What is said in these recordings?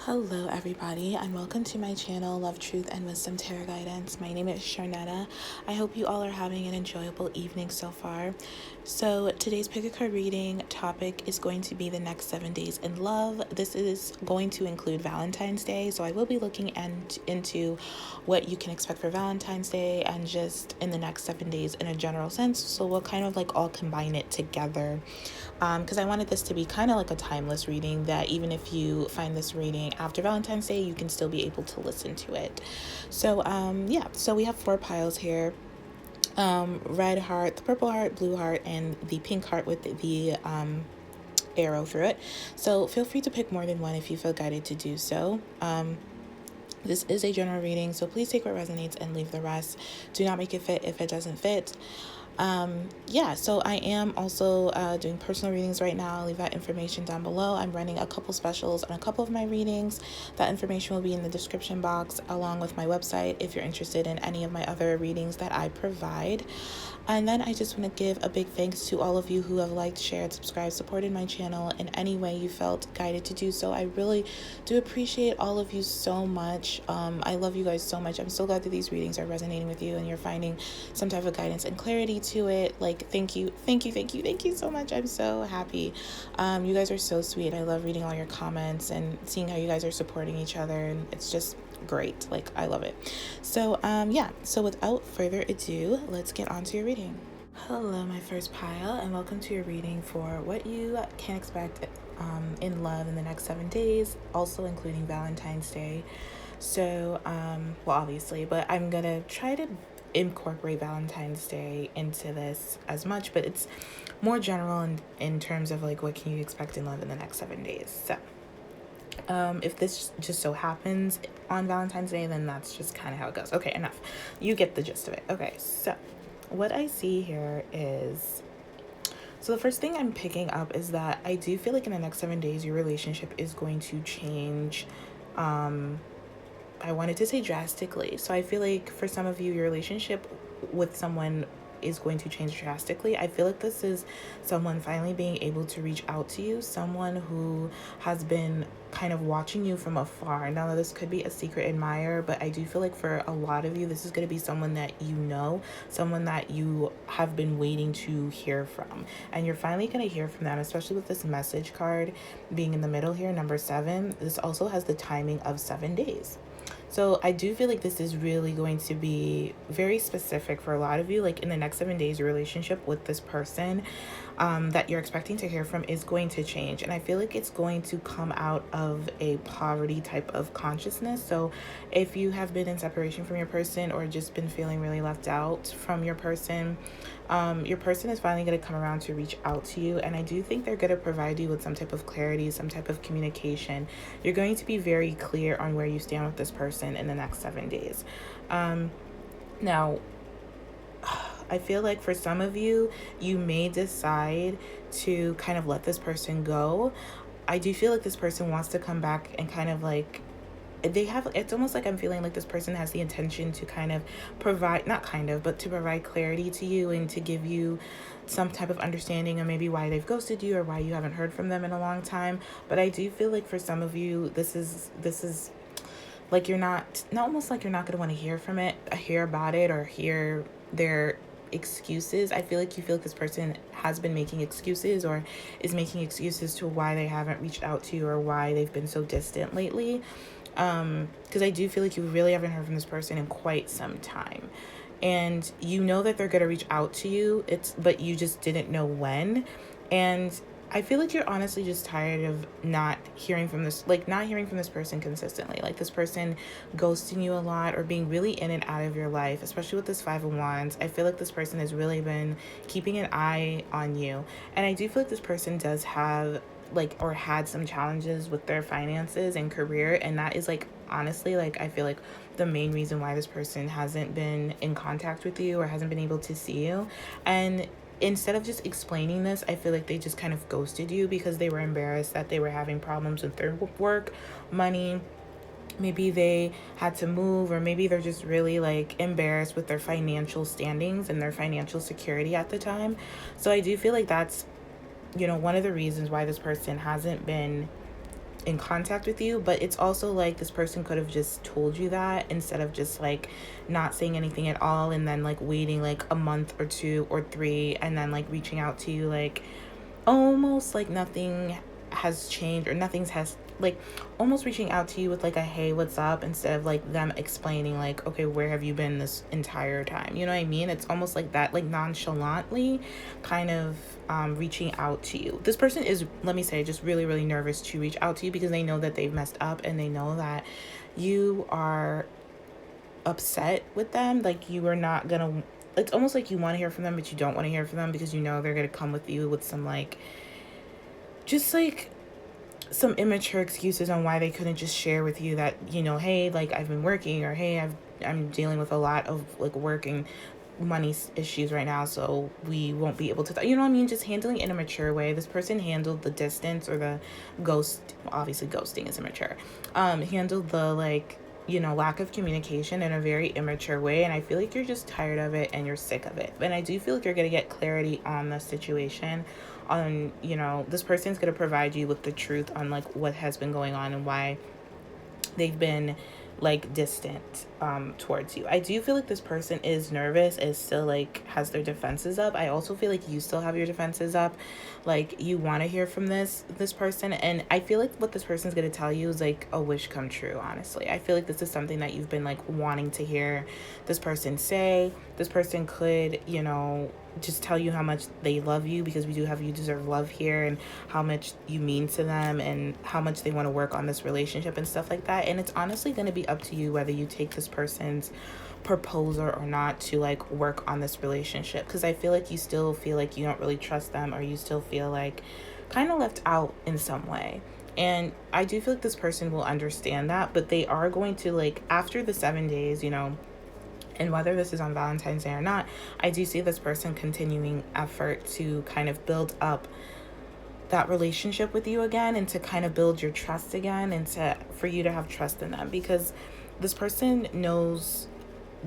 Hello everybody and welcome to my channel Love, Truth, and Wisdom Tarot Guidance. My name is Sharnetta. I hope you all are having an enjoyable evening so far. So today's pick a card reading topic is going to be the next 7 days in love. This is going to include Valentine's Day, so I will be looking into what you can expect for Valentine's Day and just in the next 7 days in a general sense. So we'll kind of like all combine it together because I wanted this to be kind of like a timeless reading that even if you find this reading after Valentine's Day, you can still be able to listen to it. So so we have 4 piles here. Red heart, the purple heart, blue heart, and the pink heart with the arrow through it. So feel free to pick more than one if you feel guided to do so. This is a general reading, so please take what resonates and leave the rest. Do not make it fit if it doesn't fit. So I am also doing personal readings right now. I'll leave that information down below. I'm running a couple specials on a couple of my readings. That information will be in the description box along with my website if you're interested in any of my other readings that I provide. And then I just want to give a big thanks to all of you who have liked, shared, subscribed, supported my channel in any way you felt guided to do so. I really do appreciate all of you so much. I love you guys so much. I'm so glad that these readings are resonating with you and you're finding some type of guidance and clarity to it. Like, thank you so much. I'm so happy. You guys are so sweet. I love reading all your comments and seeing how you guys are supporting each other, and it's just great. Like, I love it. So without further ado, let's get on to your reading. Hello, my first pile, and welcome to your reading for what you can expect in love in the next 7 days, also including Valentine's Day. So obviously, but I'm gonna try to incorporate Valentine's Day into this as much, but it's more general in terms of like what can you expect in love in the next 7 days. So if this just so happens on Valentine's Day, then that's just kind of how it goes. Okay, enough. You get the gist of it. Okay, so what I see here is, so the first thing I'm picking up is that I do feel like in the next 7 days, your relationship is going to change. I wanted to say drastically. So I feel like for some of you, your relationship with someone is going to change drastically. I feel like this is someone finally being able to reach out to you, someone who has been kind of watching you from afar. Now, this could be a secret admirer, but I do feel like for a lot of you, this is going to be someone that you know, someone that you have been waiting to hear from, and you're finally going to hear from them, especially with this message card being in the middle here, number 7. This also has the timing of 7 days. So I do feel like this is really going to be very specific for a lot of you. Like in the next 7 days, your relationship with this person that you're expecting to hear from is going to change. And I feel like it's going to come out of a poverty type of consciousness. So if you have been in separation from your person or just been feeling really left out from your person is finally going to come around to reach out to you. And I do think they're going to provide you with some type of clarity, some type of communication. You're going to be very clear on where you stand with this person in the next 7 days. Now, I feel like for some of you, you may decide to kind of let this person go. I do feel like this person wants to come back and kind of like, it's almost like I'm feeling like this person has the intention to kind of provide, to provide clarity to you and to give you some type of understanding of maybe why they've ghosted you or why you haven't heard from them in a long time. But I do feel like for some of you, this is like you're not almost like you're not going to want to hear about it or hear their excuses. I feel like this person has been making excuses or is making excuses to why they haven't reached out to you or why they've been so distant lately. Because I do feel like you really haven't heard from this person in quite some time. And you know that they're going to reach out to you, but you just didn't know when. And I feel like you're honestly just tired of not hearing from this person consistently. Like this person ghosting you a lot or being really in and out of your life, especially with this 5 of Wands. I feel like this person has really been keeping an eye on you. And I do feel like this person does have or had some challenges with their finances and career. And that is honestly, I feel like the main reason why this person hasn't been in contact with you or hasn't been able to see you. And instead of just explaining this, I feel like they just kind of ghosted you because they were embarrassed that they were having problems with their work, money. Maybe they had to move, or maybe they're just really embarrassed with their financial standings and their financial security at the time. So I do feel like that's, one of the reasons why this person hasn't been in contact with you, but it's also like this person could have just told you that instead of just like not saying anything at all, and then like waiting like a month or 2 or 3 and then like reaching out to you like almost like nothing has changed, or nothing's has like almost reaching out to you with like a hey, what's up, instead of like them explaining like, okay, where have you been this entire time? You know what I mean? It's almost like that, like nonchalantly kind of reaching out to you. This person is, let me say, just really, really nervous to reach out to you because they know that they've messed up, and they know that you are upset with them. Like you are not gonna, it's almost like you want to hear from them, but you don't want to hear from them because you know they're gonna come with you with some like, just like some immature excuses on why they couldn't just share with you that, you know, hey, like I've been working, or hey, I'm dealing with a lot of like working money issues right now, so we won't be able to you know what I mean, just handling it in a mature way. This person handled the distance or the ghost, obviously ghosting is immature, handled the like, you know, lack of communication in a very immature way, and I feel like you're just tired of it and you're sick of it. And I do feel like you're gonna get clarity on the situation, on, you know, this person's gonna provide you with the truth on like what has been going on and why they've been like distant towards you. I do feel like this person is nervous, is still like has their defenses up. I also feel like you still have your defenses up, like you want to hear from this person, and I feel like what this person's going to tell you is like a wish come true. Honestly, I feel like this is something that you've been like wanting to hear this person say. This person could, you know, just tell you how much they love you, because we do have you deserve love here, and how much you mean to them, and how much they want to work on this relationship and stuff like that. And it's honestly going to be up to you whether you take this person's proposal or not to like work on this relationship, because I feel like you still feel like you don't really trust them, or you still feel like kind of left out in some way. And I do feel like this person will understand that, but they are going to, like, after the 7 days, you know, and whether this is on Valentine's Day or not, I do see this person continuing effort to kind of build up that relationship with you again, and to kind of build your trust again, and to for you to have trust in them, because this person knows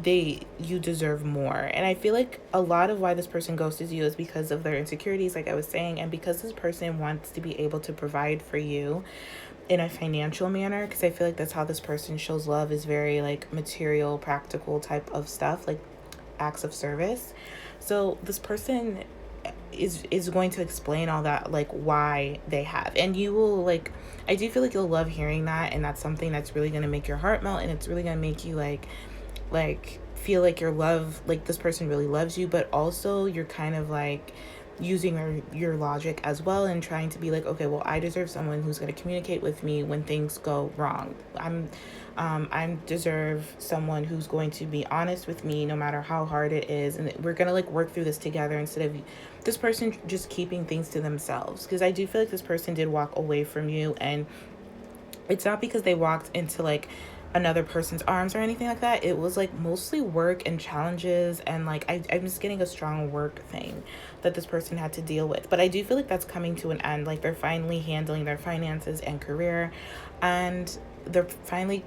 you deserve more. And I feel like a lot of why this person ghosted you is because of their insecurities, like I was saying, and because this person wants to be able to provide for you in a financial manner, because I feel like that's how this person shows love, is very like material, practical type of stuff, like acts of service. So this person is going to explain all that, like why they have, and you will like, I do feel like you'll love hearing that, and that's something that's really going to make your heart melt, and it's really going to make you like feel like your love, like this person really loves you, but also you're kind of like using your logic as well, and trying to be like, okay, well, I deserve someone who's going to communicate with me when things go wrong. I deserve someone who's going to be honest with me no matter how hard it is, and we're going to like work through this together, instead of this person just keeping things to themselves. Because I do feel like this person did walk away from you, and it's not because they walked into like another person's arms or anything like that. It was like mostly work and challenges, and like I'm just getting a strong work thing that this person had to deal with. But I do feel like that's coming to an end. Like they're finally handling their finances and career, and they're finally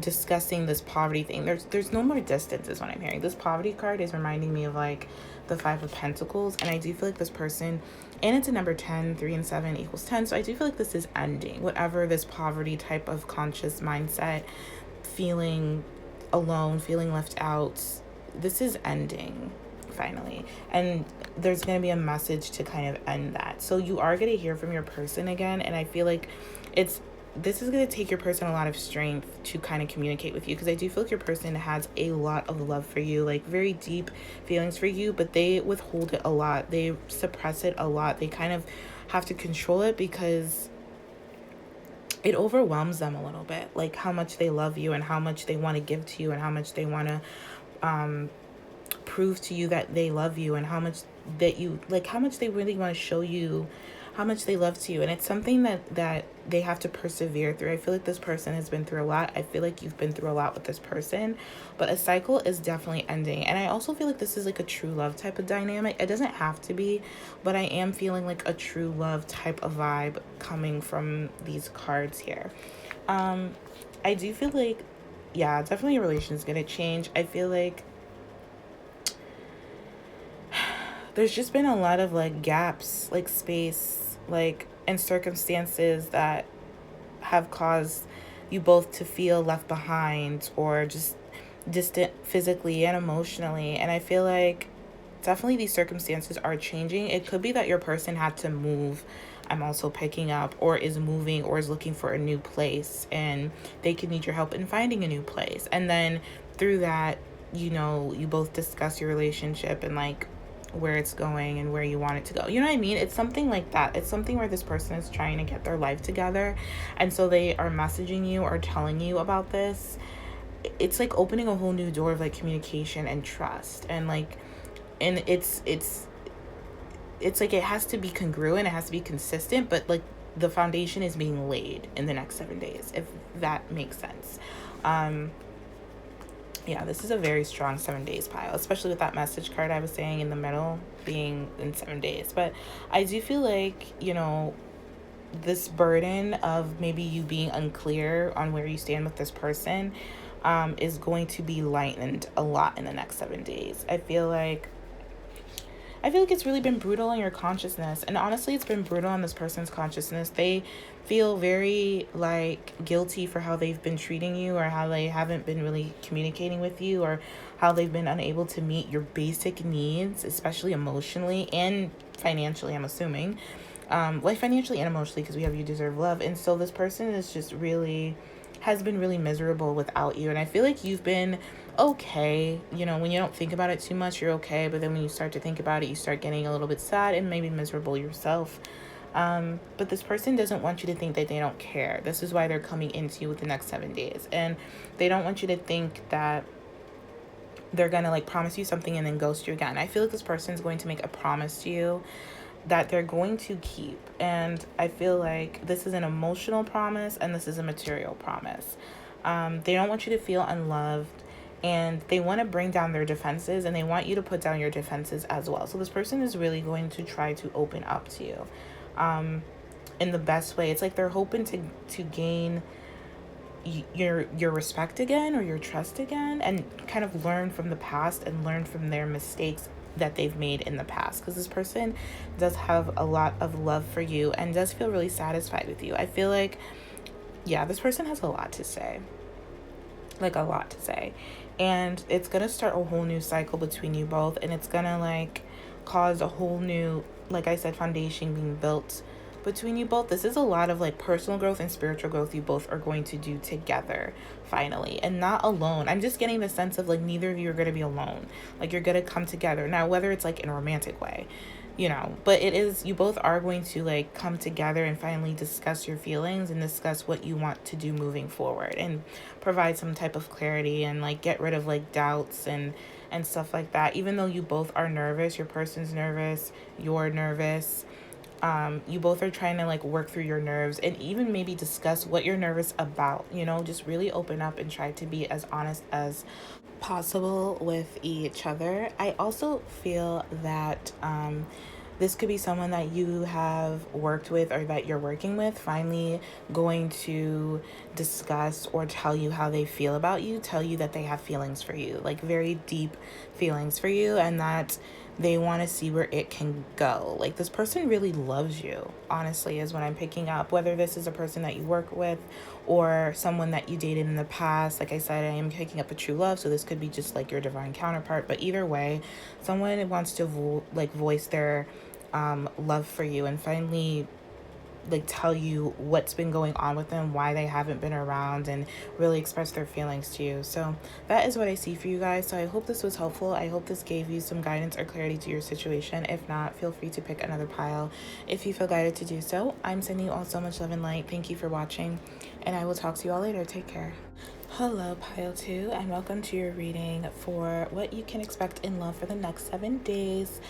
discussing this poverty thing. There's no more distance is what I'm hearing. This poverty card is reminding me of like the 5 of Pentacles, and I do feel like this person, and it's a number 10, 3 and 7 equals 10, so I do feel like this is ending whatever this poverty type of conscious mindset, feeling alone, feeling left out, this is ending finally, and there's going to be a message to kind of end that. So you are going to hear from your person again, and I feel like this is going to take your person a lot of strength to kind of communicate with you, because I do feel like your person has a lot of love for you, like very deep feelings for you, but they withhold it a lot. They suppress it a lot. They kind of have to control it because it overwhelms them a little bit, like how much they love you and how much they want to give to you, and how much they want to prove to you that they love you, and how much that you like, how much they really want to show you how much they love to you. And it's something that they have to persevere through. I feel like this person has been through a lot. I feel like you've been through a lot with this person, but a cycle is definitely ending. And I also feel like this is like a true love type of dynamic. It doesn't have to be, but I am feeling like a true love type of vibe coming from these cards here. I do feel like, yeah, definitely your relation is going to change. I feel like there's just been a lot of like gaps, like space, like, and circumstances that have caused you both to feel left behind or just distant physically and emotionally. And I feel like definitely these circumstances are changing. It could be that your person had to move, I'm also picking up, or is moving or is looking for a new place, and they could need your help in finding a new place. And then through that, you both discuss your relationship and like where it's going and where you want it to go. You know what I mean? It's something like that. It's something where this person is trying to get their life together, and so they are messaging you or telling you about this. It's like opening a whole new door of like communication and trust, and like, and it's like it has to be congruent, it has to be consistent, but like the foundation is being laid in the next 7 days, if that makes sense. Yeah, this is a very strong 7 days pile, especially with that message card I was saying in the middle being in 7 days. But I do feel like, this burden of maybe you being unclear on where you stand with this person is going to be lightened a lot in the next 7 days. I feel like it's really been brutal on your consciousness, and honestly it's been brutal on this person's consciousness. They feel very like guilty for how they've been treating you, or how they haven't been really communicating with you, or how they've been unable to meet your basic needs, especially emotionally and financially, I'm assuming. Like financially and emotionally, because we have you deserve love. And so this person is just really has been really miserable without you. And I feel like you've been okay. When you don't think about it too much, you're okay. But then when you start to think about it, you start getting a little bit sad and maybe miserable yourself. But this person doesn't want you to think that they don't care. This is why they're coming into you with the next 7 days. And they don't want you to think that they're going to like promise you something and then ghost you again. I feel like this person is going to make a promise to you that they're going to keep. And I feel like this is an emotional promise and this is a material promise. They don't want you to feel unloved, and they want to bring down their defenses, and they want you to put down your defenses as well. So this person is really going to try to open up to you in the best way. It's like they're hoping to gain your respect again, or your trust again, and kind of learn from the past and learn from their mistakes that they've made in the past, because this person does have a lot of love for you and does feel really satisfied with you. I feel like, yeah, this person has a lot to say, like a lot to say, and it's gonna start a whole new cycle between you both, and it's gonna like cause a whole new, like I said, foundation being built between you both. This is a lot of like personal growth and spiritual growth you both are going to do together finally, and not alone. I'm just getting the sense of like neither of you are going to be alone. Like you're going to come together. Now, whether it's like in a romantic way, but it is, you both are going to like come together and finally discuss your feelings and discuss what you want to do moving forward, and provide some type of clarity and like get rid of like doubts and stuff like that. Even though you both are nervous, your person's nervous, you're nervous, you both are trying to like work through your nerves and even maybe discuss what you're nervous about. Just really open up and try to be as honest as possible with each other. I also feel that this could be someone that you have worked with or that you're working with finally going to discuss or tell you how they feel about you, tell you that they have feelings for you, like very deep feelings for you, and that they want to see where it can go. Like this person really loves you, honestly, is what I'm picking up. Whether this is a person that you work with or someone that you dated in the past. Like I said, I am picking up a true love, so this could be just like your divine counterpart. But either way, someone wants to voice their love for you and finally like tell you what's been going on with them, why they haven't been around, and really express their feelings to you. So that is what I see for you guys. So I hope this was helpful. I hope this gave you some guidance or clarity to your situation. If not, feel free to pick another pile if you feel guided to do so. I'm sending you all so much love and light. Thank you for watching, and I will talk to you all later. Take care. Hello, pile 2, and welcome to your reading for what you can expect in love for the next 7 days,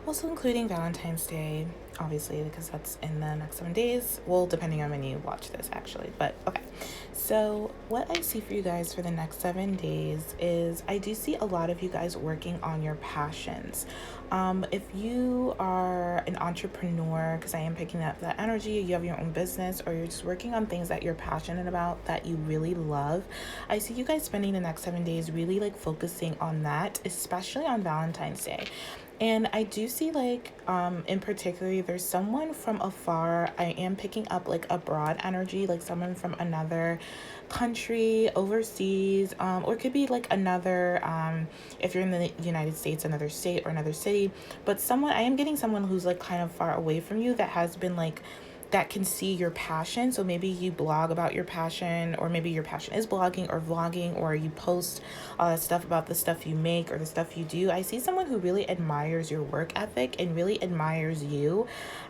also including Valentine's Day, obviously, because that's in the next 7 days. Well, depending on when you watch this, actually. But okay, so what I see for you guys for the next 7 days is I do see a lot of you guys working on your passions. If you are an entrepreneur, because I am picking up that energy, you have your own business, or you're just working on things that you're passionate about, that you really love, I see you guys spending the next 7 days really like focusing on that, especially on Valentine's Day. And I do see like in particular there's someone from afar. I am picking up like a broad energy, like someone from another country, overseas, or it could be like another if you're in the United States, another state or another city. But someone, I am getting someone who's like kind of far away from you that has been like, that can see your passion. So maybe you blog about your passion, or maybe your passion is blogging or vlogging, or you post all that stuff about the stuff you make or the stuff you do. I see someone who really admires your work ethic and really admires you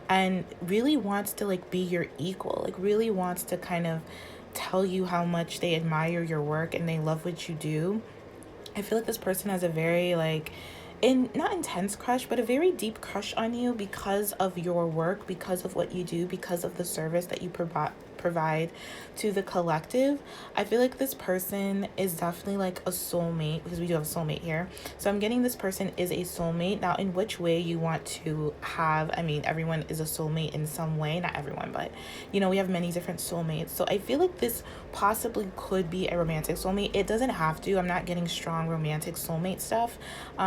and really wants to like be your equal, like really wants to kind of tell you how much they admire your work and they love what you do. I feel like this person has a very like, in not intense crush, but a very deep crush on you because of your work, because of what you do, because of the service that you provide to the collective. I feel like this person is definitely like a soulmate, because we do have a soulmate here. So I'm getting this person is a soulmate. Now, in which way you want to have, I mean, everyone is a soulmate in some way, not everyone, but you know, we have many different soulmates. So I feel like this possibly could be a romantic soulmate. It doesn't have to. I'm not getting strong romantic soulmate stuff.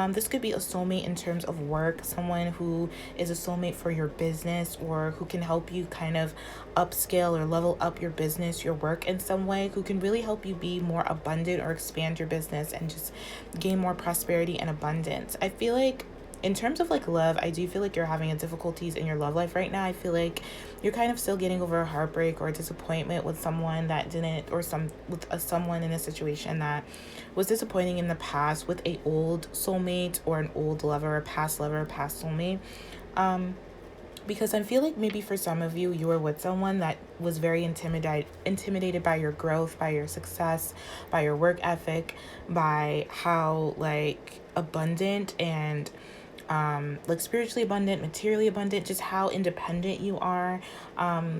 This could be a soulmate in terms of work, someone who is a soulmate for your business, or who can help you kind of upscale or level up your business, your work in some way, who can really help you be more abundant or expand your business and just gain more prosperity and abundance. I feel like in terms of like love, I do feel like you're having a difficulties in your love life right now. I feel like you're kind of still getting over a heartbreak or a disappointment with someone that didn't, or someone in a situation that was disappointing in the past, with a old soulmate or an old lover, a past soulmate. Because I feel like maybe for some of you, you were with someone that was very intimidated by your growth, by your success, by your work ethic, by how like abundant and like spiritually abundant, materially abundant, just how independent you are.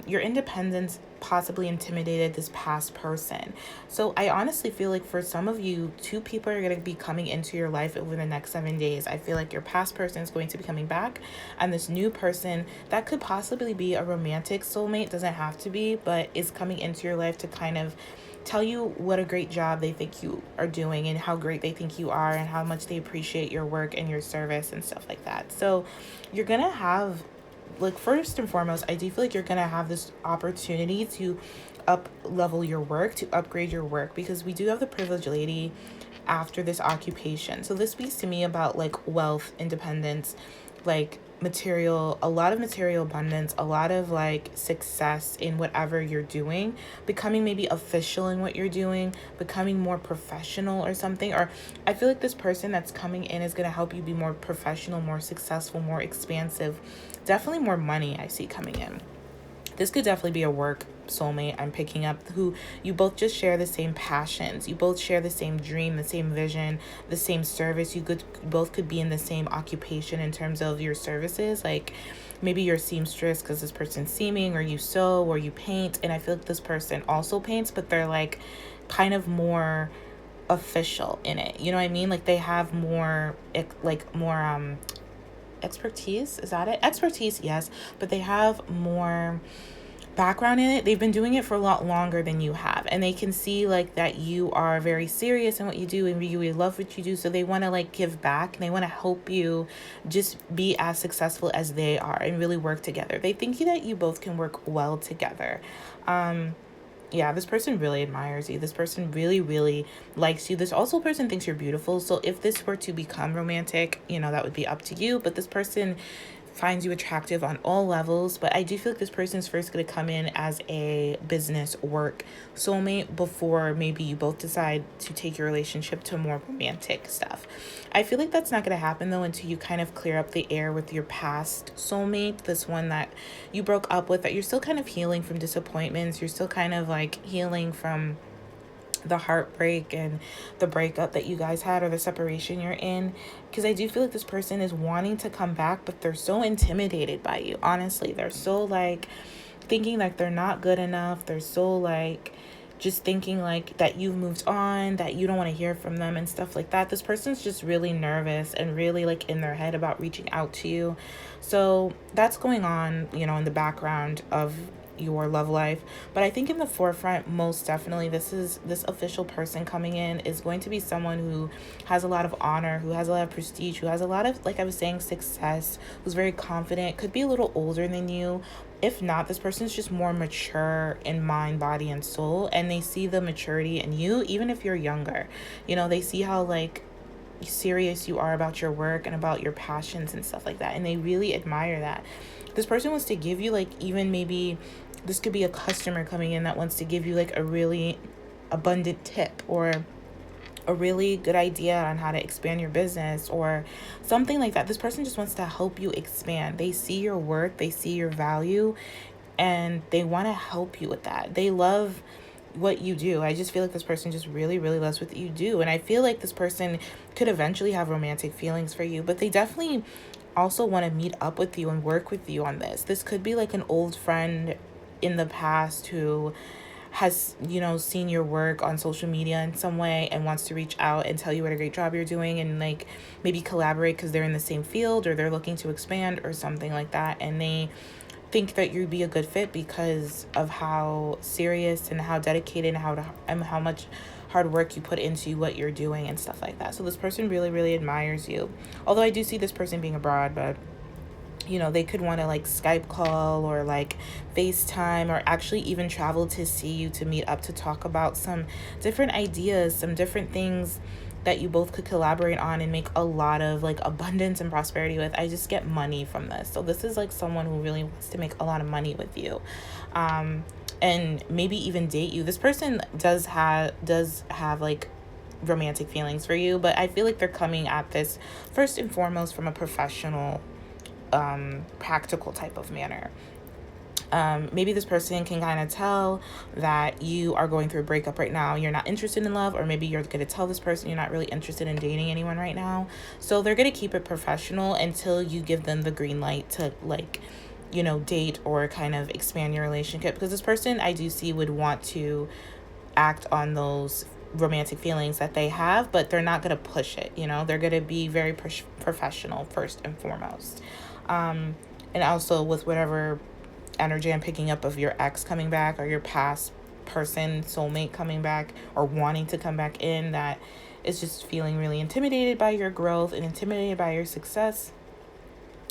Your independence possibly intimidated this past person. So I honestly feel like for some of you, two people are going to be coming into your life over the next 7 days. I feel like your past person is going to be coming back, and this new person that could possibly be a romantic soulmate, doesn't have to be, but is coming into your life to kind of tell you what a great job they think you are doing and how great they think you are and how much they appreciate your work and your service and stuff like that. So you're gonna have, like, first and foremost, I do feel like you're gonna have this opportunity to up level your work, to upgrade your work, because we do have the privileged lady after this occupation. So this speaks to me about like wealth, independence, like material, a lot of material abundance, a lot of like success in whatever you're doing, becoming maybe official in what you're doing, becoming more professional or something. Or I feel like this person that's coming in is going to help you be more professional, more successful, more expansive, definitely more money I see coming in. This could definitely be a work soulmate I'm picking up, who you both just share the same passions, you both share the same dream, the same vision, the same service. You both could be in the same occupation in terms of your services. Like maybe you're a seamstress because this person's seaming, or you sew, or you paint, and I feel like this person also paints, but they're like kind of more official in it, you know what I mean? Like they have more expertise, is that it? Expertise, yes, but they have more background in it. They've been doing it for a lot longer than you have, and they can see like that you are very serious in what you do and you really love what you do, so they want to like give back and they want to help you just be as successful as they are and really work together. They think that you both can work well together. Yeah, this person really admires you. This person really, really likes you. This also person thinks you're beautiful. So if this were to become romantic, you know, that would be up to you. But this person finds you attractive on all levels. But I do feel like this person is first going to come in as a business work soulmate before maybe you both decide to take your relationship to more romantic stuff. I feel like that's not going to happen though until you kind of clear up the air with your past soulmate, this one that you broke up with, that you're still kind of healing from disappointments. You're still kind of like healing from the heartbreak and the breakup that you guys had, or the separation you're in, because I do feel like this person is wanting to come back, but they're so intimidated by you. Honestly, they're so like thinking like they're not good enough. They're so like just thinking like that you've moved on, that you don't want to hear from them and stuff like that. This person's just really nervous and really like in their head about reaching out to you. So that's going on, you know, in the background of your love life. But I think in the forefront, most definitely, this official person coming in is going to be someone who has a lot of honor, who has a lot of prestige, who has a lot of, like I was saying, success, who's very confident, could be a little older than you. If not, this person's just more mature in mind, body, and soul, and they see the maturity in you, even if you're younger. They see how, like, serious you are about your work and about your passions and stuff like that, and they really admire that. This person wants to give you, like, even maybe this could be a customer coming in that wants to give you, like, a really abundant tip or a really good idea on how to expand your business or something like that. This person just wants to help you expand. They see your work, they see your value, and they want to help you with that. They love what you do. I just feel like this person just really, really loves what you do. And I feel like this person could eventually have romantic feelings for you, but they definitely also want to meet up with you and work with you on this. This could be like an old friend in the past who has, seen your work on social media in some way and wants to reach out and tell you what a great job you're doing and, like, maybe collaborate because they're in the same field or they're looking to expand or something like that. And they think that you'd be a good fit because of how serious and how dedicated and how much hard work you put into what you're doing and stuff like that. So this person really, really admires you. Although I do see this person being abroad, but they could want to, like, Skype call or, like, FaceTime or actually even travel to see you to meet up to talk about some different ideas, some different things that you both could collaborate on and make a lot of, like, abundance and prosperity with. I just get money from this. So this is, like, someone who really wants to make a lot of money with you. And maybe even date you. This person does have like romantic feelings for you, but I feel like they're coming at this first and foremost from a professional, practical type of manner. Maybe this person can kind of tell that you are going through a breakup right now. You're not interested in love, or maybe you're going to tell this person you're not really interested in dating anyone right now. So they're going to keep it professional until you give them the green light to, like, date or kind of expand your relationship. Because this person I do see would want to act on those romantic feelings that they have, but they're not going to push it. They're going to be very professional first and foremost. And also with whatever energy I'm picking up of your ex coming back or your past person, soulmate coming back or wanting to come back in, that is just feeling really intimidated by your growth and intimidated by your success.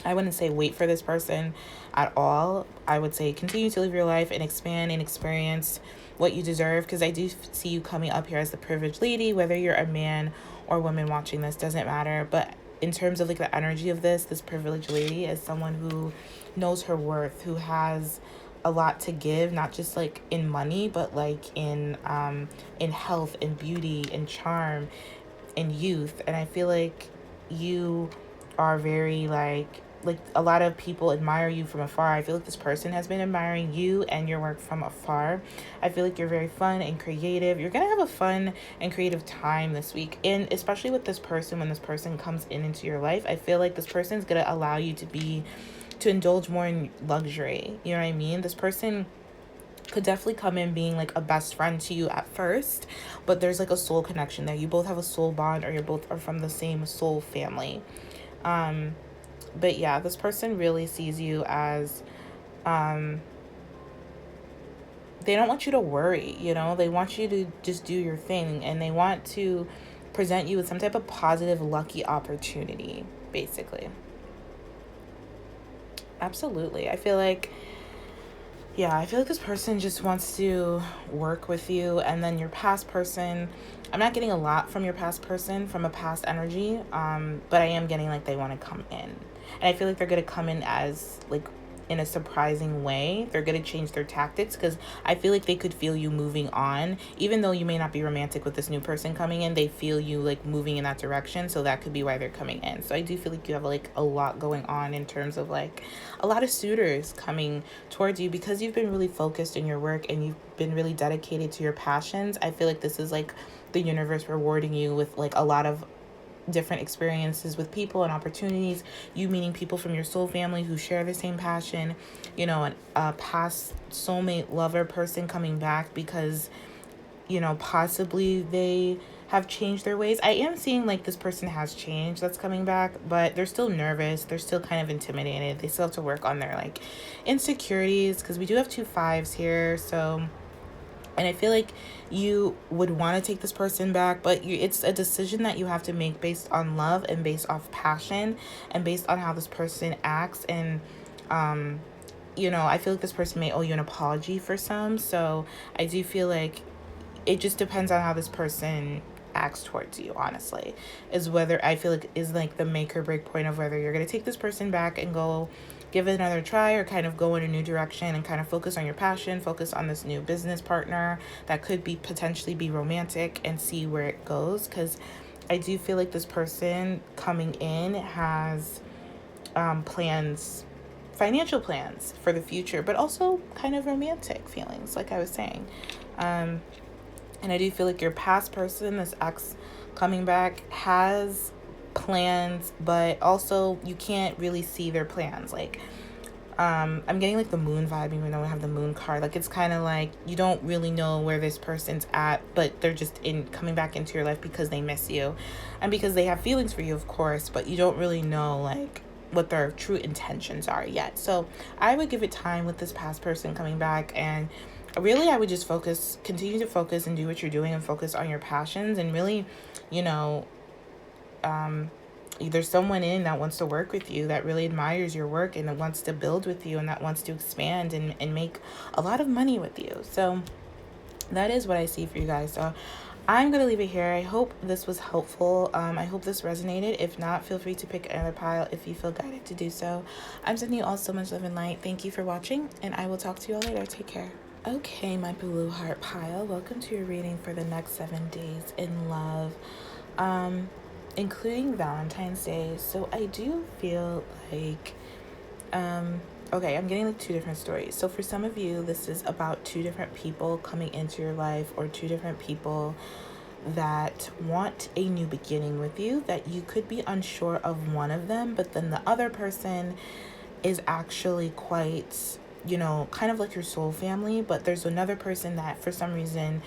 I wouldn't say wait for this person at all. I would say continue to live your life and expand and experience what you deserve, because I do see you coming up here as the privileged lady. Whether you're a man or woman watching this, doesn't matter. But in terms of, like, the energy of this privileged lady is someone who knows her worth, who has a lot to give, not just, like, in money, but, like, in health and beauty and charm and youth. And I feel like you are very, like a lot of people admire you from afar. I feel like this person has been admiring you and your work from afar. I feel like you're very fun and creative. You're going to have a fun and creative time this week. And especially with this person, when this person comes into your life, I feel like this person is going to allow you to indulge more in luxury. You know what I mean? This person could definitely come in being, like, a best friend to you at first, but there's, like, a soul connection there. You both have a soul bond, or you both are from the same soul family. But yeah, this person really sees you as, they don't want you to worry, they want you to just do your thing, and they want to present you with some type of positive, lucky opportunity, basically. Absolutely. I feel like this person just wants to work with you. And then your past person, I'm not getting a lot from your past person, from a past energy, but I am getting, like, they want to come in. And I feel like they're going to come in as, like, in a surprising way. They're going to change their tactics because I feel like they could feel you moving on. Even though you may not be romantic with this new person coming in, they feel you, like, moving in that direction. So that could be why they're coming in. So I do feel like you have, like, a lot going on in terms of, like, a lot of suitors coming towards you because you've been really focused in your work and you've been really dedicated to your passions. I feel like this is, like, the universe rewarding you with, like, a lot of different experiences with people and opportunities, you meeting people from your soul family who share the same passion, and a past soulmate lover person coming back because, possibly they have changed their ways. I am seeing like this person has changed that's coming back, but they're still nervous. They're still kind of intimidated. They still have to work on their like insecurities, because we do have 2 5s here. So, and I feel like you would want to take this person back, but it's a decision that you have to make based on love and based off passion and based on how this person acts. And I feel like this person may owe you an apology for some. So I do feel like it just depends on how this person acts towards you, honestly, is whether I feel like is like the make or break point of whether you're going to take this person back and go give it another try, or kind of go in a new direction and kind of focus on your passion, focus on this new business partner that could be potentially be romantic, and see where it goes. Because I do feel like this person coming in has plans, financial plans for the future, but also kind of romantic feelings, like I was saying. And I do feel like your past person, this ex coming back, has plans, but also you can't really see their plans. Like, I'm getting like the moon vibe, even though I have the moon card. Like, it's kind of like you don't really know where this person's at, but they're just coming back into your life because they miss you and because they have feelings for you, of course, but you don't really know like what their true intentions are yet. So I would give it time with this past person coming back, and really I would just continue to focus and do what you're doing and focus on your passions. And really, there's someone that wants to work with you, that really admires your work and that wants to build with you and that wants to expand and make a lot of money with you. So that is what I see for you guys. So I'm going to leave it here. I hope this was helpful. I hope this resonated. If not, feel free to pick another pile if you feel guided to do so. I'm sending you all so much love and light. Thank you for watching, and I will talk to you all later. Take care. Okay, my blue heart pile, welcome to your reading for the next 7 days in love, including Valentine's Day. So I do feel like, okay, I'm getting like 2 different stories. So for some of you, this is about 2 different people coming into your life, or 2 different people that want a new beginning with you, that you could be unsure of one of them, but then the other person is actually quite, kind of like your soul family. But there's another person that for some reason,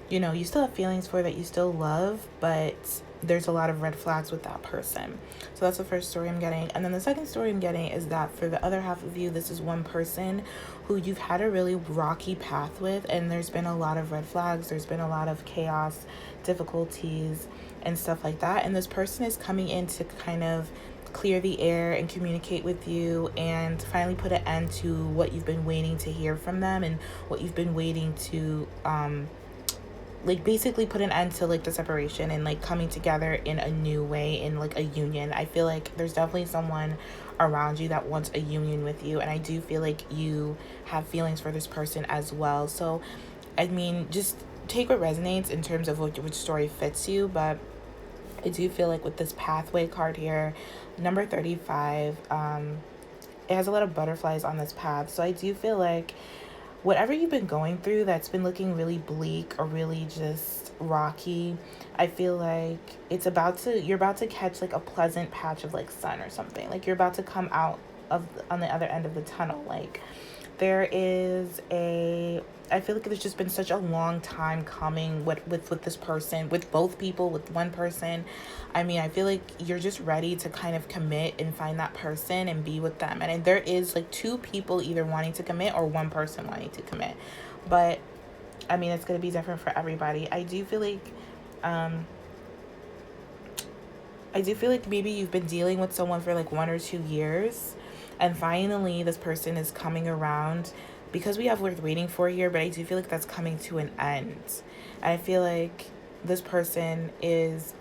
you still have feelings for, that you still love, but there's a lot of red flags with that person. So that's the first story I'm getting. And then the second story I'm getting is that for the other half of you, this is one person who you've had a really rocky path with, and there's been a lot of red flags. There's been a lot of chaos, difficulties, and stuff like that. And this person is coming in to kind of clear the air and communicate with you and finally put an end to what you've been waiting to hear from them, and what you've been waiting to like basically put an end to like the separation and like coming together in a new way, in like a union. I feel like there's definitely someone around you that wants a union with you, and I do feel like you have feelings for this person as well. So I mean, just take what resonates in terms of which story fits you. But I do feel like with this pathway card here, number 35, it has a lot of butterflies on this path. So I do feel like whatever you've been going through that's been looking really bleak or really just rocky, I feel like you're about to catch like a pleasant patch of like sun or something. Like you're about to come out on the other end of the tunnel. Like I feel like there's just been such a long time coming with this person, with both people, with one person. I mean, I feel like you're just ready to kind of commit and find that person and be with them. And there is like 2 people either wanting to commit or one person wanting to commit. But I mean, it's going to be different for everybody. I do feel like maybe you've been dealing with someone for like 1 or 2 years, and finally this person is coming around, because we have worth waiting for here, but I do feel like that's coming to an end. And I feel like this person is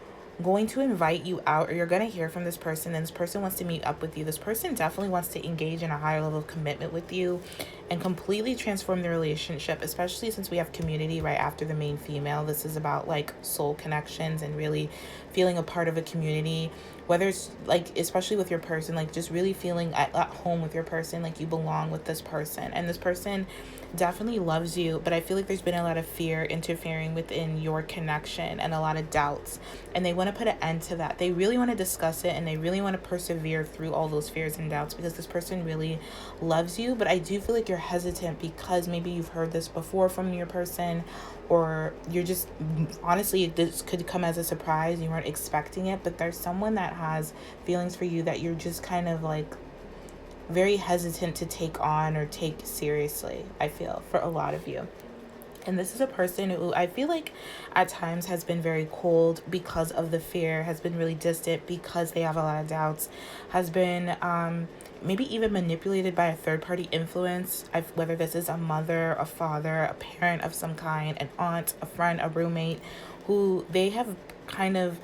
going to invite you out, or you're going to hear from this person, and this person wants to meet up with you. This person definitely wants to engage in a higher level of commitment with you and completely transform the relationship, especially since we have community right after the main female. This is about like soul connections and really feeling a part of a community, whether it's like, especially with your person, like just really feeling at home with your person, like you belong with this person. And this person definitely loves you, but I feel like there's been a lot of fear interfering within your connection and a lot of doubts, and they want want to put an end to that. They really want to discuss it, and they really want to persevere through all those fears and doubts, because this person really loves you. But I do feel like you're hesitant because maybe you've heard this before from your person, or you're just, honestly, this could come as a surprise. You weren't expecting it, but there's someone that has feelings for you that you're just kind of like very hesitant to take on or take seriously, I feel, for a lot of you. And this is a person who I feel like at times has been very cold because of the fear, has been really distant because they have a lot of doubts, has been maybe even manipulated by a third-party influence, whether this is a mother, a father, a parent of some kind, an aunt, a friend, a roommate, who they have kind of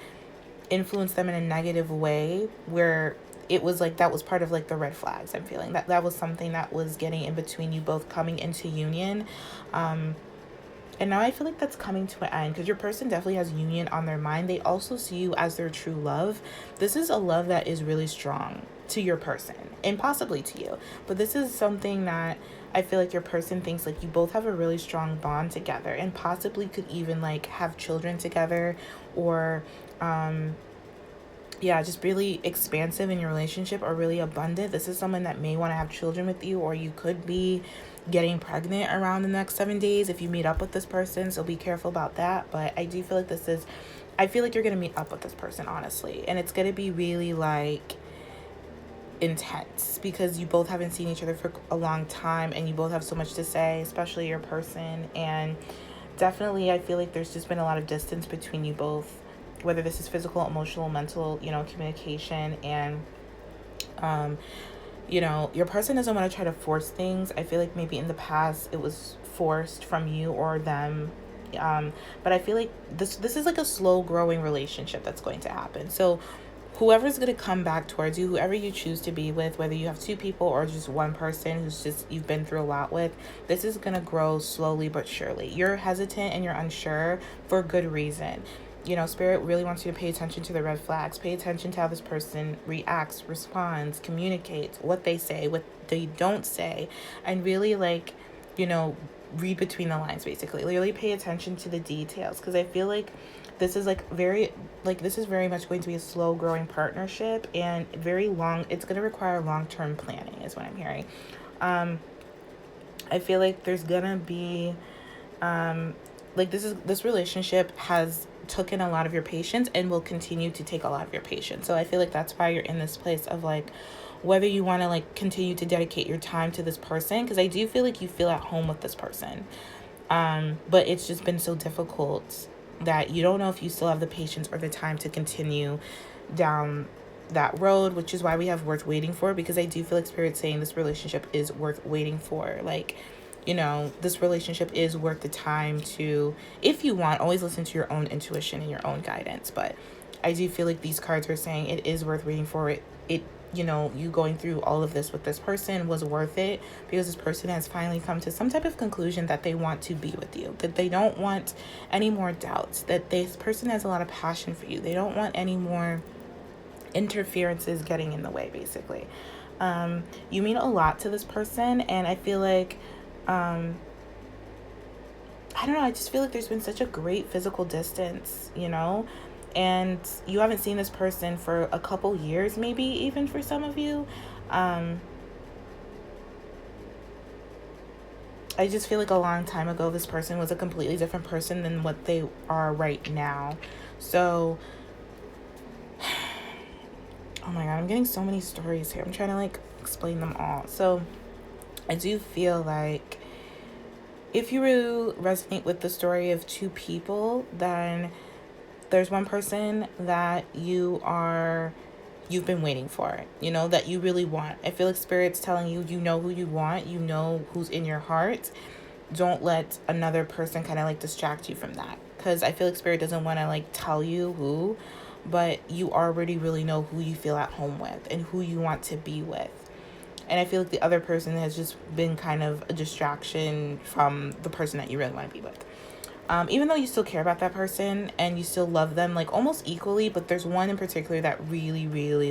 influenced them in a negative way, where it was like that was part of like the red flags. I'm feeling that was something that was getting in between you both coming into union. And now I feel like that's coming to an end, because your person definitely has union on their mind. They also see you as their true love. This is a love that is really strong to your person and possibly to you. But this is something that I feel like your person thinks like you both have a really strong bond together, and possibly could even like have children together, or just really expansive in your relationship, or really abundant. This is someone that may want to have children with you, or you could be getting pregnant around the next 7 days if you meet up with this person. So be careful about that. But I do feel like I feel like you're going to meet up with this person, honestly. And it's going to be really like intense, because you both haven't seen each other for a long time, and you both have so much to say, especially your person. And definitely I feel like there's just been a lot of distance between you both, whether this is physical, emotional, mental, communication. And your person doesn't want to try to force things. I feel like maybe in the past it was forced from you or them. But I feel like this is like a slow growing relationship that's going to happen. So whoever's going to come back towards you, whoever you choose to be with, whether you have two people or just one person who's just you've been through a lot with, this is going to grow slowly but surely. You're hesitant and you're unsure for good reason. Spirit really wants you to pay attention to the red flags. Pay attention to how this person reacts, responds, communicates, what they say, what they don't say, and really read between the lines, basically. Really pay attention to the details, because I feel like this is this is very much going to be a slow growing partnership, and it's going to require long-term planning is what I'm hearing. I feel like there's gonna be this relationship has taken a lot of your patience and will continue to take a lot of your patience. So I feel like that's why you're in this place of whether you want to continue to dedicate your time to this person, because I do feel like you feel at home with this person, but it's just been so difficult that you don't know if you still have the patience or the time to continue down that road, which is why we have worth waiting for, because I do feel like Spirit's saying this relationship is worth waiting for. This relationship is worth the time to, if you want, always listen to your own intuition and your own guidance. But I do feel like these cards are saying it is worth waiting for. You going through all of this with this person was worth it, because this person has finally come to some type of conclusion that they want to be with you, that they don't want any more doubts, that this person has a lot of passion for you. They don't want any more interferences getting in the way, basically. You mean a lot to this person, and I feel like I don't know, I just feel like there's been such a great physical distance, and you haven't seen this person for a couple years, maybe even for some of you. I just feel like a long time ago, this person was a completely different person than what they are right now. So, oh my God, I'm getting so many stories here. I'm trying to explain them all. So I do feel like if you resonate with the story of two people, then there's one person that you've been waiting for, that you really want. I feel like Spirit's telling you, who you want, who's in your heart. Don't let another person kind of distract you from that, because I feel like Spirit doesn't want to tell you who, but you already really know who you feel at home with and who you want to be with. And I feel like the other person has just been kind of a distraction from the person that you really want to be with. Even though you still care about that person and you still love them almost equally, but there's one in particular that really, really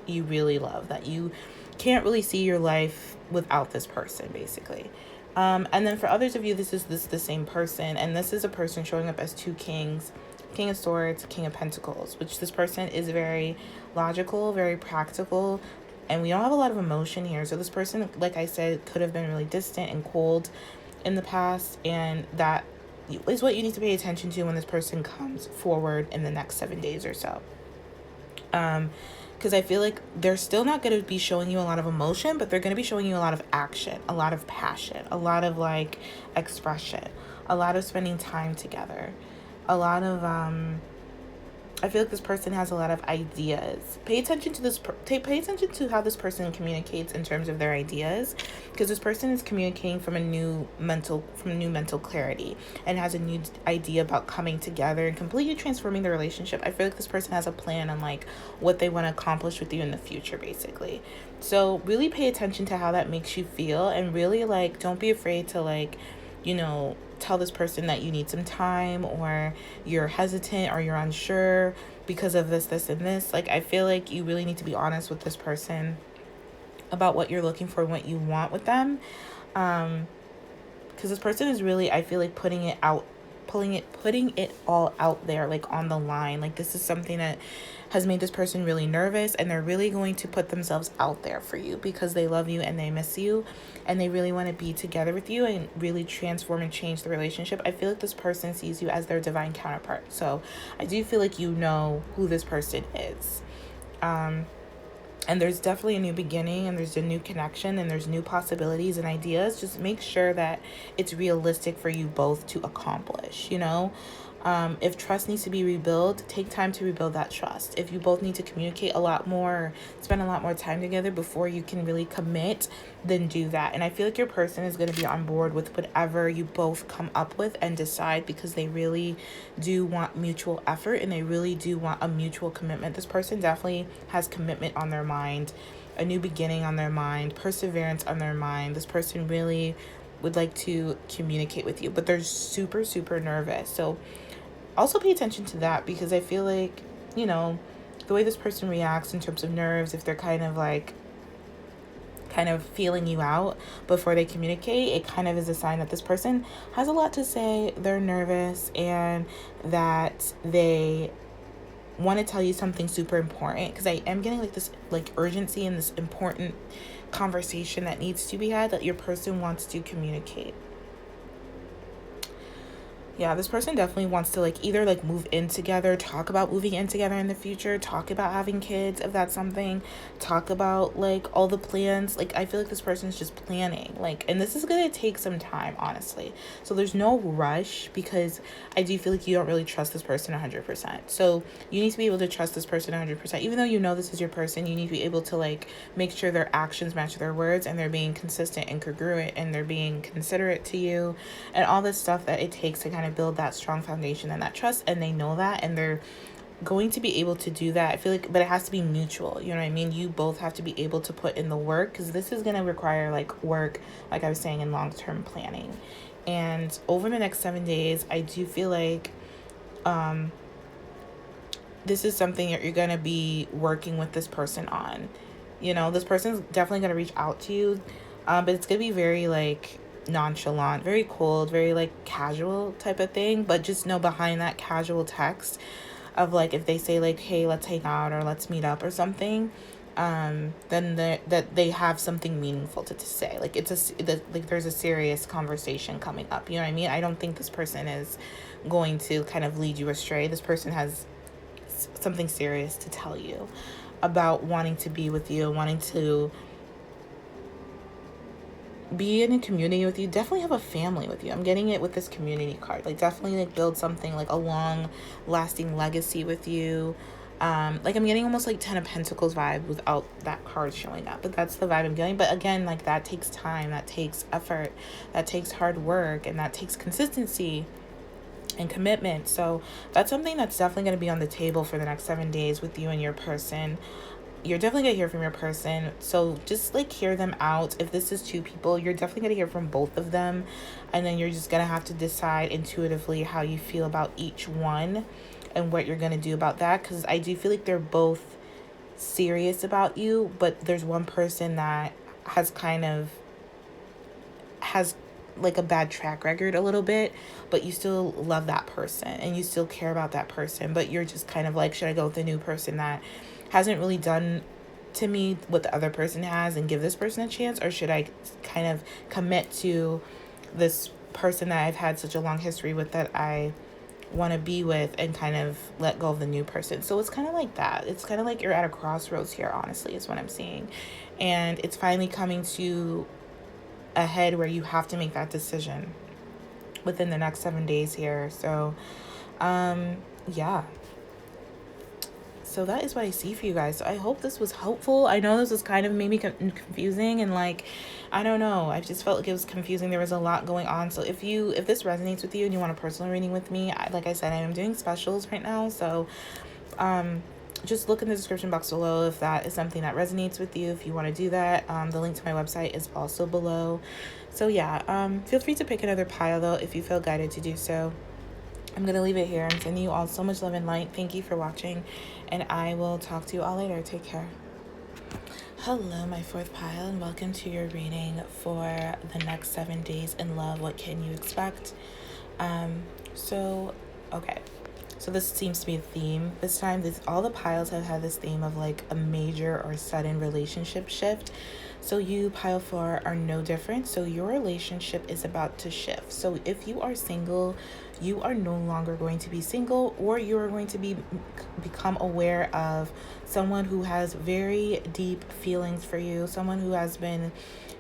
you really love, that you can't really see your life without this person, basically. And then for others of you, this is the same person, and this is a person showing up as two kings, King of Swords, King of Pentacles, which this person is very logical, very practical, and we don't have a lot of emotion here. So this person, like I said, could have been really distant and cold in the past, and that is what you need to pay attention to when this person comes forward in the next 7 days or so. Because I feel like they're still not going to be showing you a lot of emotion, but they're going to be showing you a lot of action, a lot of passion, a lot of like expression, a lot of spending time together, a lot of I feel like this person has a lot of ideas. Pay attention to this. Pay attention to how this person communicates in terms of their ideas, because this person is communicating from a new mental clarity, and has a new idea about coming together and completely transforming the relationship. I feel like this person has a plan on like what they want to accomplish with you in the future, basically. So really pay attention to how that makes you feel, and really like don't be afraid to like, tell this person that you need some time, or you're hesitant, or you're unsure because of this, and this. Like, I feel like you really need to be honest with this person about what you're looking for and what you want with them. Because this person is really, I feel like, putting it all out there, like on the line. Like, this is something that has made this person really nervous, and they're really going to put themselves out there for you because they love you and they miss you, and they really want to be together with you and really transform and change the relationship. I feel like this person sees you as their divine counterpart. So I do feel like you know who this person is. And there's definitely a new beginning, and there's a new connection, and there's new possibilities and ideas. Just make sure that it's realistic for you both to accomplish, If trust needs to be rebuilt, take time to rebuild that trust. If you both need to communicate a lot more, spend a lot more time together before you can really commit, then do that. And I feel like your person is going to be on board with whatever you both come up with and decide, because they really do want mutual effort, and they really do want a mutual commitment. This person definitely has commitment on their mind, a new beginning on their mind, perseverance on their mind. This person really would like to communicate with you, but they're super, super nervous. So also pay attention to that, because I feel like, the way this person reacts in terms of nerves, if they're kind of feeling you out before they communicate, it kind of is a sign that this person has a lot to say, they're nervous, and that they want to tell you something super important. Because I am getting like this like urgency and this important conversation that needs to be had, that your person wants to communicate. Yeah, this person definitely wants to like either like move in together, talk about moving in together in the future, talk about having kids if that's something, talk about like all the plans. Like, I feel like this person is just planning, like, and this is gonna take some time, honestly. So there's no rush, because I do feel like you don't really trust this person 100%. So you need to be able to trust this person 100%. Even though this is your person, you need to be able to like make sure their actions match their words, and they're being consistent and congruent, and they're being considerate to you, and all this stuff that it takes to kind of build that strong foundation and that trust. And they know that, and they're going to be able to do that. I feel like, but it has to be mutual, you know what I mean? You both have to be able to put in the work, because this is going to require like work, like I was saying, in long-term planning. And over the next 7 days, I do feel like this is something that you're going to be working with this person on. This person's definitely going to reach out to you, but it's going to be very like nonchalant, very cold, very like casual type of thing. But just know, behind that casual text of like, if they say like, hey, let's hang out, or let's meet up or something, then that they have something meaningful to say. Like, like there's a serious conversation coming up, you know what I mean? I don't think this person is going to kind of lead you astray. This person has something serious to tell you about wanting to be with you, wanting to be in a community with you, definitely have a family with you. I'm getting it with this community card. Like, definitely like build something like a long lasting legacy with you. Like, I'm getting almost like 10 of Pentacles vibe without that card showing up, but that's the vibe I'm getting. But again, like, that takes time, that takes effort, that takes hard work, and that takes consistency and commitment. So that's something that's definitely going to be on the table for the next 7 days with you and your person. You're definitely going to hear from your person. So just like hear them out. If this is 2 people, you're definitely going to hear from both of them. And then you're just going to have to decide intuitively how you feel about each one and what you're going to do about that. Because I do feel like they're both serious about you, but there's one person that has like a bad track record a little bit, but you still love that person and you still care about that person, but you're just kind of like, should I go with the new person that hasn't really done to me what the other person has and give this person a chance, or should I kind of commit to this person that I've had such a long history with that I want to be with and kind of let go of the new person? So it's kind of like that. It's kind of like you're at a crossroads here, honestly, is what I'm seeing. And it's finally coming to a head where you have to make that decision within the next 7 days here. So, yeah. So that is what I see for you guys. So I hope this was helpful. I know this was kind of maybe confusing and like, I don't know. I just felt like it was confusing. There was a lot going on. So if this resonates with you and you want a personal reading with me, like I said, I am doing specials right now. So, just look in the description box below if that is something that resonates with you. If you want to do that, the link to my website is also below. So yeah, feel free to pick another pile though if you feel guided to do so. I'm going to leave it here. I'm sending you all so much love and light. Thank you for watching, and I will talk to you all later. Take care. Hello, my fourth pile, and welcome to your reading for the next 7 days in love. What can you expect? Okay. So this seems to be a theme. This time, all the piles have had this theme of like a major or sudden relationship shift. So you, pile 4, are no different. So your relationship is about to shift. So if you are single, you are no longer going to be single, or you are going to become aware of someone who has very deep feelings for you, someone who has been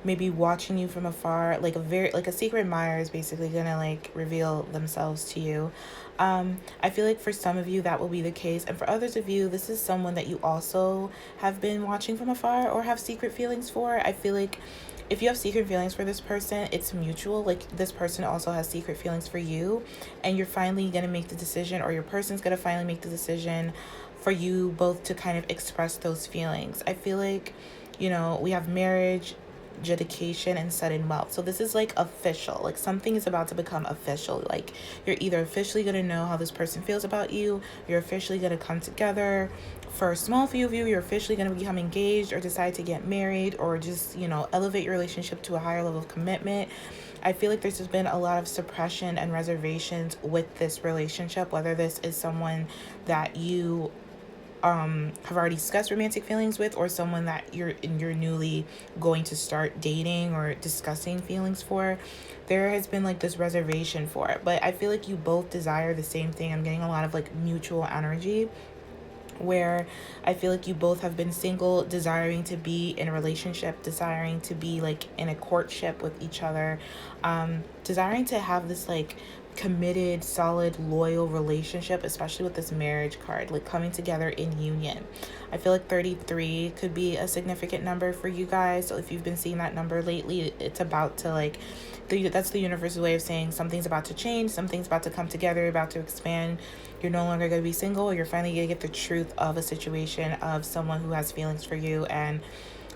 maybe watching you from afar, like a secret admirer is basically gonna like reveal themselves to you. I feel like for some of you that will be the case, and for others of you, this is someone that you also have been watching from afar or have secret feelings for. I feel like if you have secret feelings for this person, it's mutual. Like this person also has secret feelings for you, and you're finally gonna make the decision, or your person's gonna finally make the decision for you both to kind of express those feelings. I feel like, we have marriage, dedication, and sudden wealth. So this is like official, like something is about to become official. Like you're either officially going to know how this person feels about you, you're officially going to come together. For a small few of you, you're officially going to become engaged or decide to get married, or just, elevate your relationship to a higher level of commitment. I feel like there's just been a lot of suppression and reservations with this relationship, whether this is someone that you have already discussed romantic feelings with, or someone that you're newly going to start dating or discussing feelings for. There has been like this reservation for it, but I feel like you both desire the same thing. I'm getting a lot of like mutual energy, where I feel like you both have been single, desiring to be in a relationship, desiring to be like in a courtship with each other, desiring to have this like committed, solid, loyal relationship, especially with this marriage card, like coming together in union. I feel like 33 could be a significant number for you guys. So if you've been seeing that number lately, it's about to like, that's the universe's way of saying something's about to change, something's about to come together, about to expand. You're no longer going to be single. You're finally going to get the truth of a situation of someone who has feelings for you and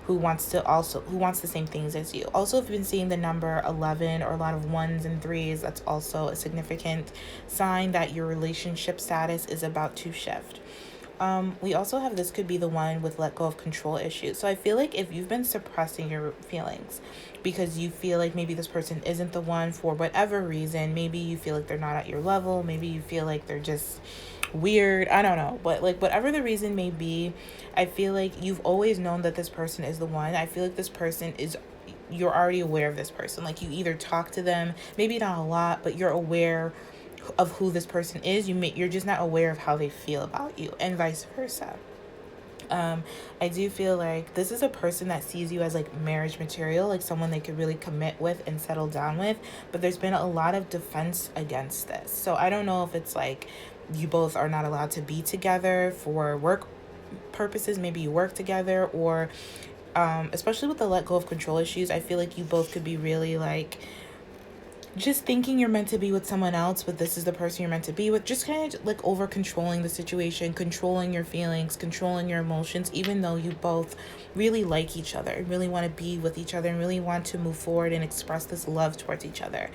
who wants the same things as you. Also, if you've been seeing the number 11 or a lot of 1s and 3s, that's also a significant sign that your relationship status is about to shift. We also have, this could be the one with let go of control issues. So I feel like if you've been suppressing your feelings because you feel like maybe this person isn't the one for whatever reason, maybe you feel like they're not at your level, maybe you feel like they're just weird, I don't know, but like whatever the reason may be, I feel like you've always known that this person is the one. I feel like this person is, you're already aware of this person. Like you either talk to them, maybe not a lot, but you're aware of who this person is. You're just not aware of how they feel about you, and vice versa. I do feel like this is a person that sees you as like marriage material, like someone they could really commit with and settle down with, but there's been a lot of defense against this. So I don't know if it's like you both are not allowed to be together for work purposes, maybe you work together, or especially with the let go of control issues, I feel like you both could be really like just thinking you're meant to be with someone else, but this is the person you're meant to be with. Just kind of like over controlling the situation, controlling your feelings, controlling your emotions, even though you both really like each other and really want to be with each other and really want to move forward and express this love towards each other.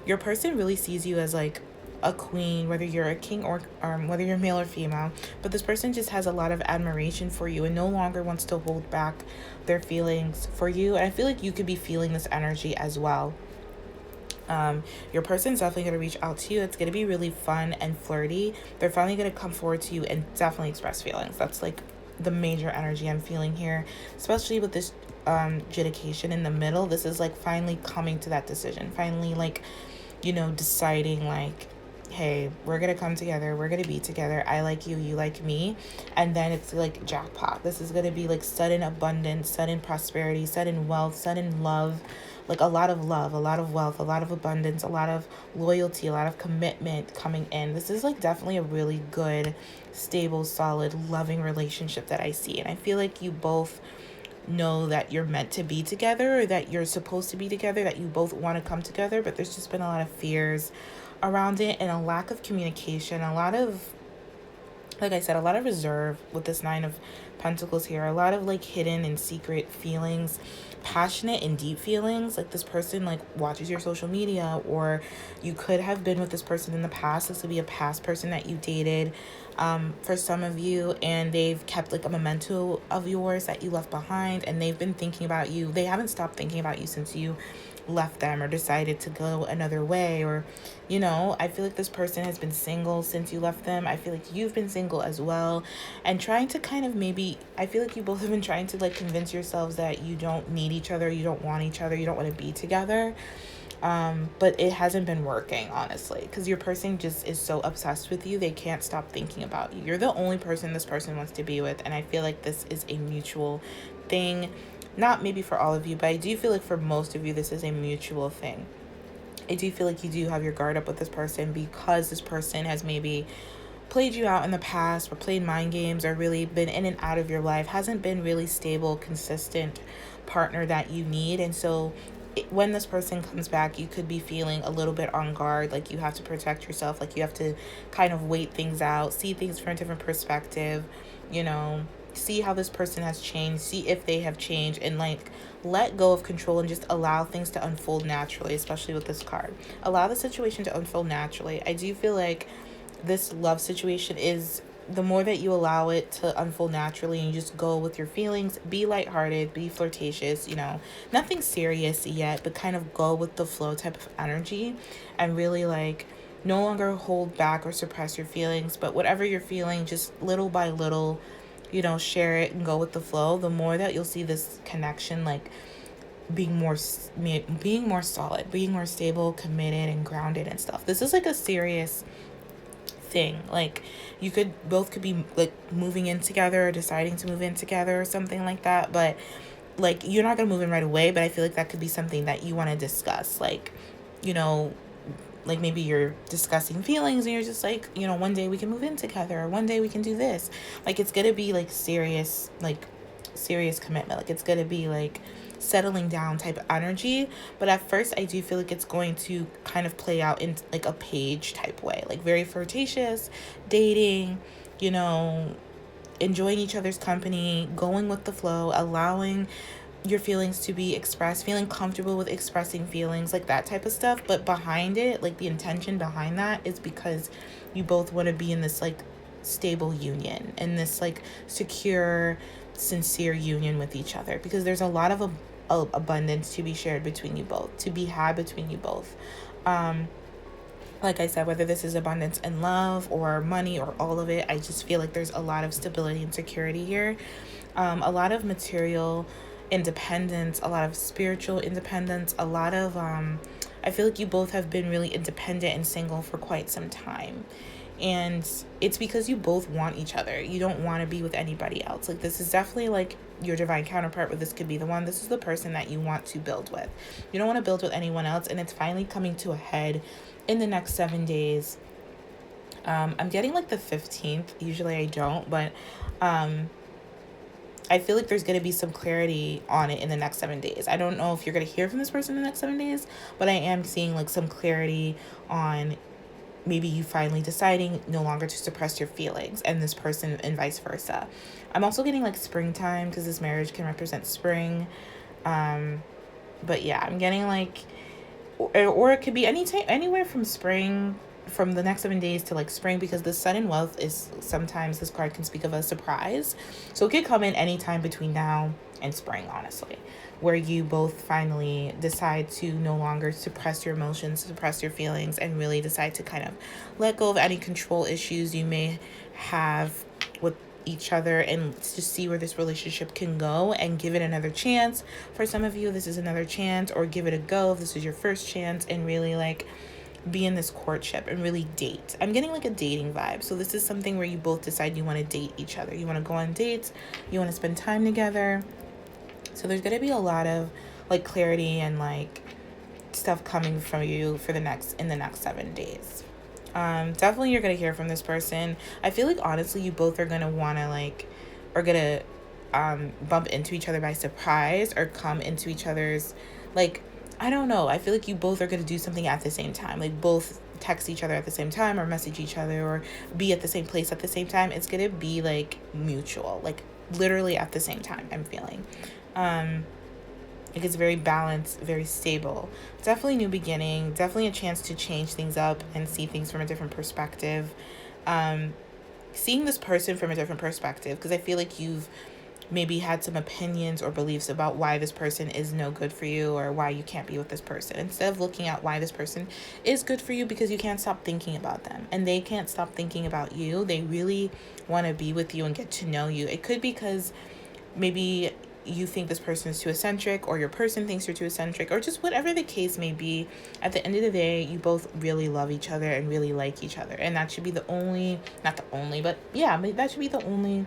Your person really sees you as like a queen, whether you're a king or whether you're male or female, but this person just has a lot of admiration for you and no longer wants to hold back their feelings for you. And I feel like you could be feeling this energy as well. Your person's definitely going to reach out to you. It's going to be really fun and flirty. They're finally going to come forward to you and definitely express feelings. That's like the major energy I'm feeling here, especially with this judication in the middle. This is like finally coming to that decision, finally like, you know, deciding like, hey, we're gonna come together, we're gonna be together, I like you, you like me. And then it's like jackpot. This is gonna be like sudden abundance, sudden prosperity, sudden wealth, sudden love, like a lot of love, a lot of wealth, a lot of abundance, a lot of loyalty, a lot of commitment coming in. This is like definitely a really good, stable, solid, loving relationship that I see. And I feel like you both know that you're meant to be together, or that you're supposed to be together, that you both want to come together, but there's just been a lot of fears around it and a lack of communication, a lot of, like I said, a lot of reserve with this Nine of Pentacles here, a lot of like hidden and secret feelings, passionate and deep feelings. Like this person like watches your social media, or you could have been with this person in the past. This would be a past person that you dated for some of you, and they've kept like a memento of yours that you left behind, and they've been thinking about you. They haven't stopped thinking about you since you left them or decided to go another way. Or, you know, I feel like this person has been single since you left them. I feel like you've been single as well, and trying to kind of maybe, I feel like you both have been trying to like convince yourselves that you don't need each other, you don't want each other, you don't want to be together. But it hasn't been working, honestly, because your person just is so obsessed with you. They can't stop thinking about you. You're the only person this person wants to be with, and I feel like this is a mutual thing. Not maybe for all of you, but I do feel like for most of you, this is a mutual thing. I do feel like you do have your guard up with this person, because this person has maybe played you out in the past, or played mind games, or really been in and out of your life, hasn't been really stable, consistent partner that you need. And so when this person comes back, you could be feeling a little bit on guard, like you have to protect yourself, like you have to kind of wait things out, see things from a different perspective, you know, see how this person has changed, see if they have changed, and like let go of control and just allow things to unfold naturally, especially with this card. Allow the situation to unfold naturally. I do feel like this love situation is, the more that you allow it to unfold naturally and you just go with your feelings, be lighthearted, be flirtatious, you know, nothing serious yet, but kind of go with the flow type of energy, and really like no longer hold back or suppress your feelings, but whatever you're feeling, just little by little, you know, share it and go with the flow. The more that you'll see this connection like being more solid, being more stable, committed, and grounded and stuff. This is like a serious thing. Like you could be like moving in together, or deciding to move in together, or something like that, but like you're not gonna move in right away. But I feel like that could be something that you want to discuss, like, you know, like maybe you're discussing feelings and you're just like, you know, one day we can move in together, or one day we can do this. Like it's gonna be like serious commitment. Like it's gonna be like settling down type of energy. But at first I do feel like it's going to kind of play out in like a page type way, like very flirtatious, dating, you know, enjoying each other's company, going with the flow, allowing your feelings to be expressed, feeling comfortable with expressing feelings, like that type of stuff. But behind it, like the intention behind that is because you both want to be in this like stable union, and this like secure, sincere union with each other, because there's a lot of abundance to be shared between you both, to be had between you both. Like I said, whether this is abundance and love or money or all of it, I just feel like there's a lot of stability and security here. A lot of material independence, a lot of spiritual independence, a lot of I feel like you both have been really independent and single for quite some time. And it's because you both want each other. You don't want to be with anybody else. Like this is definitely like your divine counterpart, where this could be the one. This is the person that you want to build with. You don't want to build with anyone else, and it's finally coming to a head in the next 7 days. I'm getting like the 15th. Usually I don't, but I feel like there's going to be some clarity on it in the next 7 days. I don't know if you're going to hear from this person in the next 7 days, but I am seeing like some clarity on maybe you finally deciding no longer to suppress your feelings, and this person, and vice versa. I'm also getting like springtime, because this marriage can represent spring. But yeah, I'm getting like, or it could be anytime, anywhere from spring from the next 7 days to like spring, because the sudden wealth is sometimes, this card can speak of a surprise. So it could come in anytime between now and spring, honestly, where you both finally decide to no longer suppress your emotions, suppress your feelings, and really decide to kind of let go of any control issues you may have with each other, and just see where this relationship can go and give it another chance. For some of you, this is another chance, or give it a go if this is your first chance, and really like be in this courtship and really date. I'm getting like a dating vibe. So this is something where you both decide you want to date each other. You want to go on dates, you want to spend time together. So there's going to be a lot of like clarity and like stuff coming from you for the next 7 days. Definitely you're going to hear from this person. I feel like honestly you both are going to want to like, are going to bump into each other by surprise, or come into each other's like, I don't know. I feel like you both are going to do something at the same time. Like both text each other at the same time, or message each other, or be at the same place at the same time. It's going to be like mutual, like literally at the same time, I'm feeling. Like it's very balanced, very stable. Definitely new beginning. Definitely a chance to change things up and see things from a different perspective. Seeing this person from a different perspective, because I feel like you've maybe had some opinions or beliefs about why this person is no good for you, or why you can't be with this person, instead of looking at why this person is good for you, because you can't stop thinking about them and they can't stop thinking about you. They really want to be with you and get to know you. It could be because maybe you think this person is too eccentric, or your person thinks you're too eccentric, or just whatever the case may be. At the end of the day, you both really love each other and really like each other, and that should be the only, not the only, but yeah, that should be the only,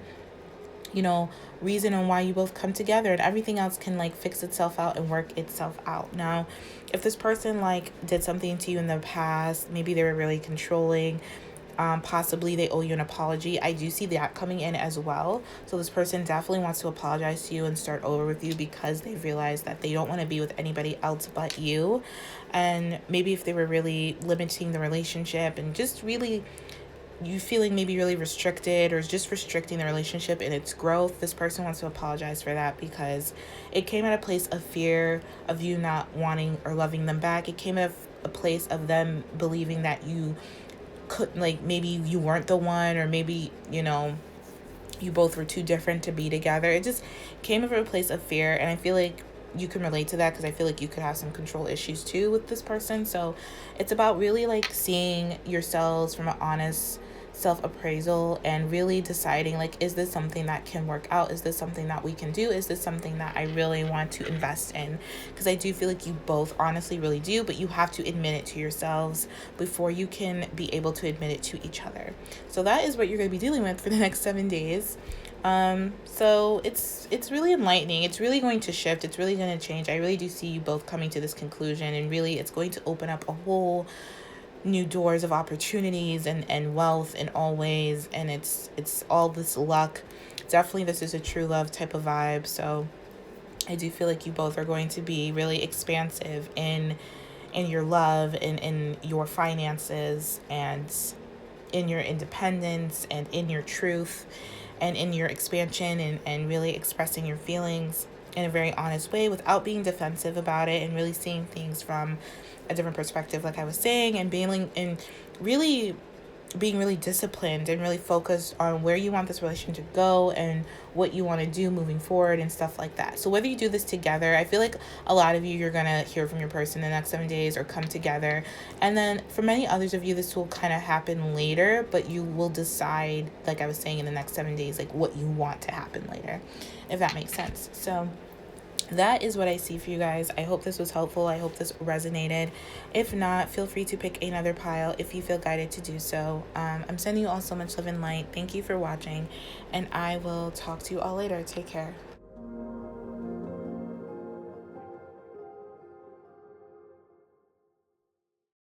reason on why you both come together, and everything else can like fix itself out and work itself out. Now, if this person like did something to you in the past, maybe they were really controlling, possibly they owe you an apology. I do see that coming in as well. So this person definitely wants to apologize to you and start over with you, because they realize that they don't want to be with anybody else but you. And maybe if they were really limiting the relationship and just really, you feeling maybe really restricted, or just restricting the relationship in its growth, this person wants to apologize for that, because it came at a place of fear of you not wanting or loving them back. It came at a place of them believing that you could, like, maybe you weren't the one, or maybe you both were too different to be together. It just came from a place of fear, and I feel like you can relate to that, because I feel like you could have some control issues too with this person. So it's about really like seeing yourselves from an honest self-appraisal, and really deciding like, is this something that can work out? Is this something that we can do? Is this something that I really want to invest in? Because I do feel like you both honestly really do, but you have to admit it to yourselves before you can be able to admit it to each other. So that is what you're going to be dealing with for the next 7 days. So it's really enlightening. It's really going to shift. It's really going to change. I really do see you both coming to this conclusion, and really it's going to open up a whole new doors of opportunities and wealth in all ways. And it's all this luck. Definitely this is a true love type of vibe. So I do feel like you both are going to be really expansive in your love, and in your finances, and in your independence, and in your truth, and in your expansion, and really expressing your feelings in a very honest way, without being defensive about it, and really seeing things from a different perspective, like I was saying, and really being really disciplined and really focused on where you want this relationship to go and what you want to do moving forward and stuff like that. So whether you do this together, I feel like a lot of you're going to hear from your person in the next 7 days, or come together. And then for many others of you, this will kind of happen later, but you will decide, like I was saying, in the next 7 days, like what you want to happen later, if that makes sense. So that is what I see for you guys. I hope this was helpful. I hope this resonated. If not, feel free to pick another pile if you feel guided to do so. I'm sending you all so much love and light. Thank you for watching, and I will talk to you all later. Take care.